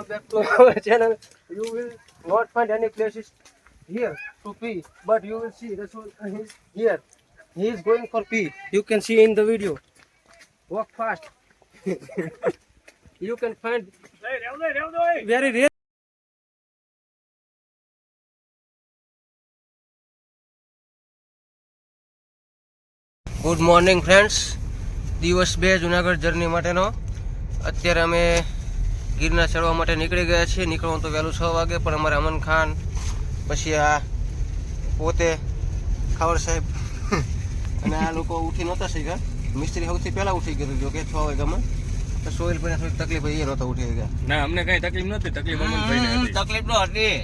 back to our channel. You will not find any places here to pee, but you will see that's all. He's here. He is going for pee. You can see in the video. Walk fast. You can find very rare. Good morning friends. દિવસ 2 Junagadh journey માટેનો. અત્યારે અમે ગિરનાર ચડવા માટે નીકળી ગયા છીએ. નીકળવું તો વહેલું 6 વાગે, પણ અમારે અમન ખાન પછી આ પોતે ખાવડ સાહેબ અને આ લોકો ઉઠી નહોતા શીખ્યા. મિસ્ત્રી સૌથી પહેલાં ઉઠી ગયું જો કે 6 વાગ્યામાં. તો સોહિલ ભાઈને થોડીક તકલીફ એ નહોતા ઉઠી ગયા. ના, અમને કઈ તકલીફ નહોતી. તકલીફ અમન ભાઈને હતી. તકલીફ ન હતી.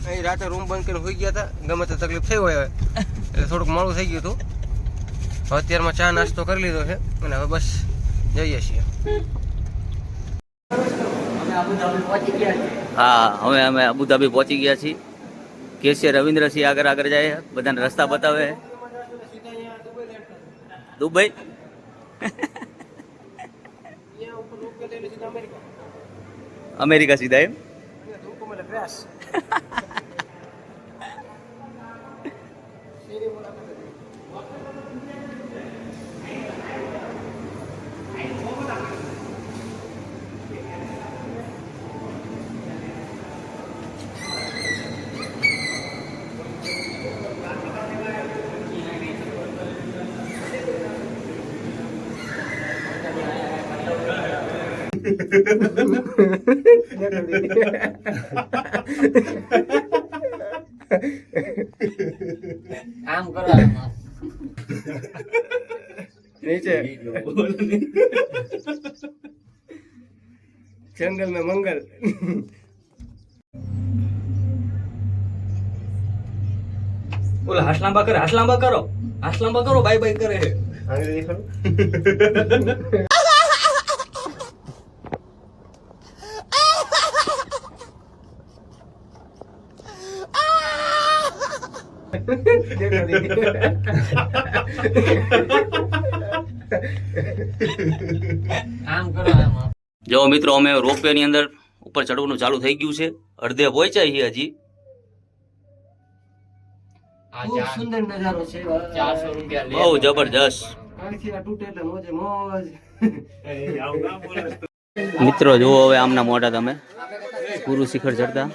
અહીં રાતે રૂમ બંધ કરીને હોઈ ગયા હતા. ગમે તે તકલીફ થઈ હોય એટલે થોડુંક મોડું થઈ ગયું હતું. અત્યારમાં ચા નાસ્તો કરી લીધો છે અને હવે બસ જઈએ છીએ. હા, હવે અમે અબુધાબી પહોંચી ગયા છીએ. કેસીઆર રવિન્દ્રસિંહ આગળ જાય, બધાને રસ્તા બતાવે. દુબઈ અમેરિકા સીધા એમ. આમ કરો નીચે જંગલ में मंगल. બોલ, હાથ લાંબા કરો, બાય બાય કરે છે. અંગ્રેજી ખરું. જો મિત્રો, અમે રોપવે ની અંદર ઉપર ચડવાનું ચાલુ થઈ ગયું છે. અડધે પહોંચ્યા છીએ હજી. ખૂબ સુંદર નજારો છે. 400 રૂપિયા બહુ જબરજસ્ત. અહીંથી આ તૂટે એટલે મોજે મોજ. મિત્રો જુઓ હવે આમના મોઢા તમે પૂરું શિખર ચડતા.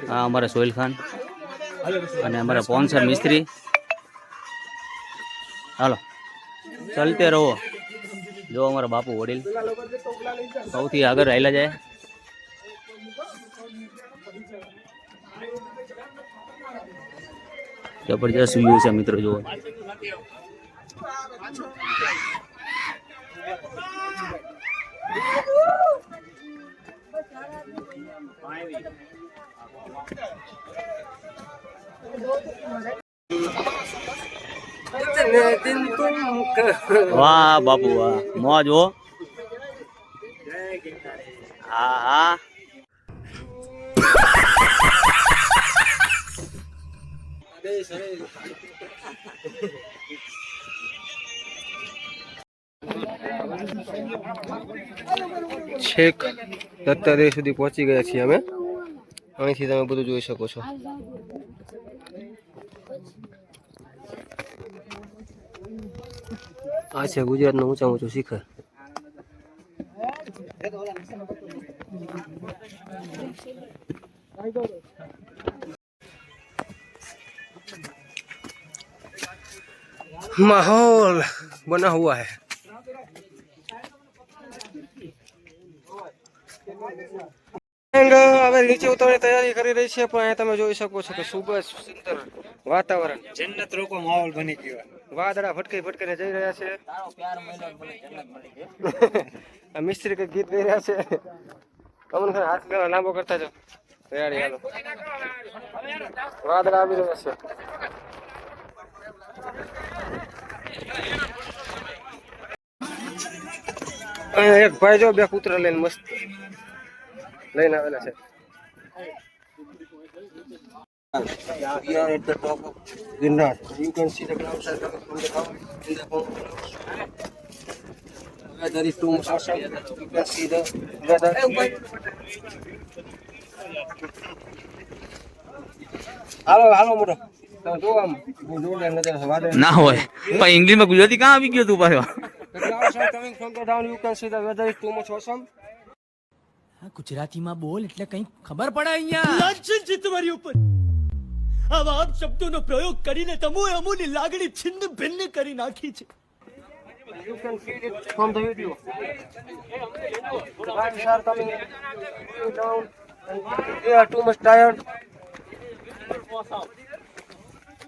હા, અમારા સોહિલ ખાન અને અમારા સ્પોન્સર મિસ્ત્રી. હાલો ચાલતે રહો. જો અમારા બાપુ વડીલ સૌથી આગળ રહેલા જાય. જબરજસ્ત વ્યૂ છે મિત્રો, જુઓ. વાહ બાપુ વાહ, મોજ હો. હા હા, છેક દત્તાદેવ સુધી પહોંચી ગયા છીએ અમે. અહીંથી તમે બધું જોઈ શકો છો. આ છે ગુજરાતનું ઊંચું શિખર. माहौल बना हुआ है. હવે નીચે ઉતરવાની તૈયારી કરી રહી છે, પણ અહીંયા તમે જોઈ શકો છો કે ખૂબ જ સુંદર વાતાવરણ. જન્નત રોકો માહોલ બની ગયો. વાદળા ભટકીને જઈ રહ્યા છે. આ મિસ્ત્રી કઈ ગીત ગાઈ રહ્યા છે. અમન ખાન હાથ લાંબો કરતા જાઓ. તૈયારી હાલો. વાદળા આવી રહ્યા છે. અહીંયા એક ભાઈ જો બે કૂતરા લઈને મસ્ત લઈને આવેલા છે. We are at the top of Ginnar. You can see the clouds are coming from the top. weather is too much awesome. You can see the weather. હાલો મોટો તમે જો આમ જોરદાર નજારો છે વાદળ ના હોય પણ ઇંગ્લિશમાં ગુજરાતી કાં આવી ગયો તું પાછો clouds are coming from the down. You can see the weather is too much awesome. ગુજરાતીમાં બોલ એટલે કંઈક ખબર પડે અહીંયા લાંછન છે તમારી ઉપર આવા આપ શબ્દોનો પ્રયોગ કરીને તમોએ અમોની લાગણી છિન્ન ભિન્ન કરી નાખી છે You can feel it from the video. The clouds are coming down and they are too much tired.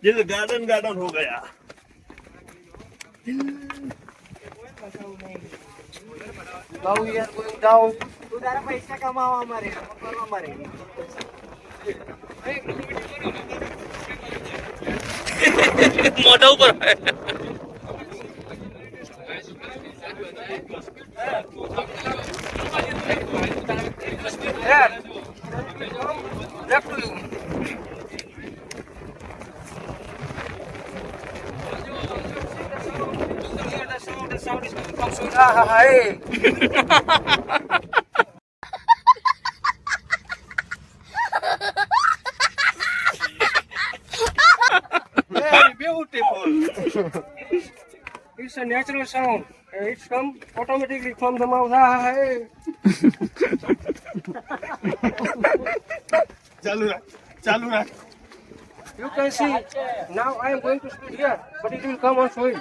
दिल गार्डन गार्डन हो गया। Now we are going down. મોઢા ઉપર Yeah. Left to you. The sound is coming from Surya. Hey. Very beautiful. It's a natural sound. It's come automatically from the mouth. Hey. चालू रख, चालू रख। You can see. Now I am going to speak here, but it will come on soil.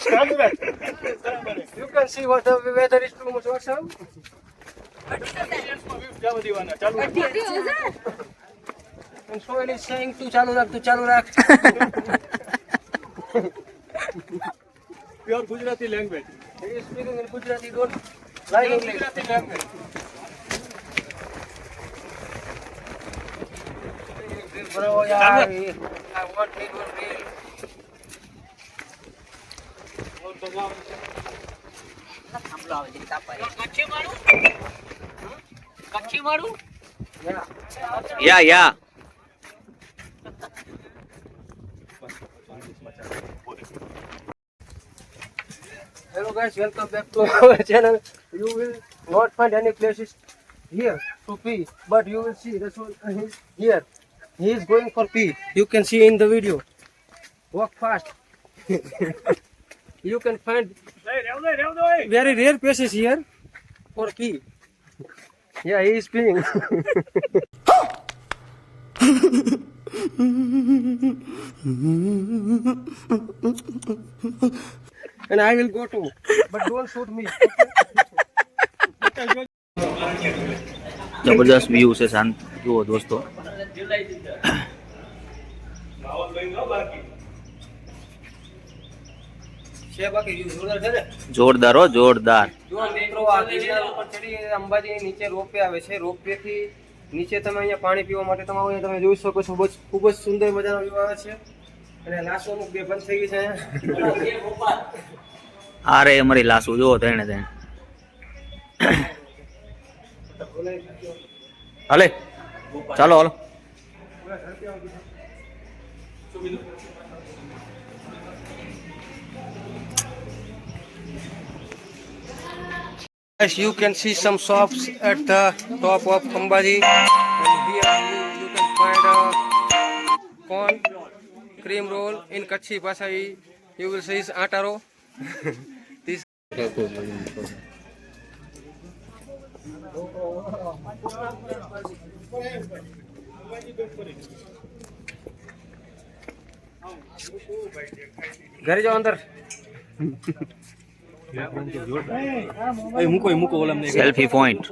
चालू रख। You can see what the weather is too much awesome. क्या दीवाना चालू रख। And soil is saying tu chalu rak. Pure Gujarati language. He is speaking in Gujarati. Don't like English. Gujarati language. Bro, yeah, I want it one real. Yeah. Yeah Hello guys, welcome back to our channel. You will not find any places here to pee, but you will see this one is here. He is going for pee. You can see in the video. Walk fast. You can find very rare places here for pee. Yeah, he is peeing. And I will go too, but don't shoot me. જબરદસ્ત view છે શાંત જુઓ દોસ્તો જોરદાર હો જોરદાર જો મિત્રો આ ગિરનાર ઉપર ચડી અંબાજી નીચે રોપવે આવે છે રોપવે થી નીચે તમે અહીંયા પાણી પીવા માટે તમે જોઈ શકો છો ખૂબ જ સુંદર મજાનો વ્યૂ આવે છે અને લાસો અમુક બે બંધ થઈ ગઈ છે આરે અમારી લાસુ જુઓ તેને હાલે ચાલો હાલો Yes, you can see some shops at the top of Ambaji, and here you can find corn, cream roll in Kachhi Bhasha. You will see atta roll. This. ઘરે જાઓ અંદર મૂકો ઓલા સેલ્ફી પોઈન્ટ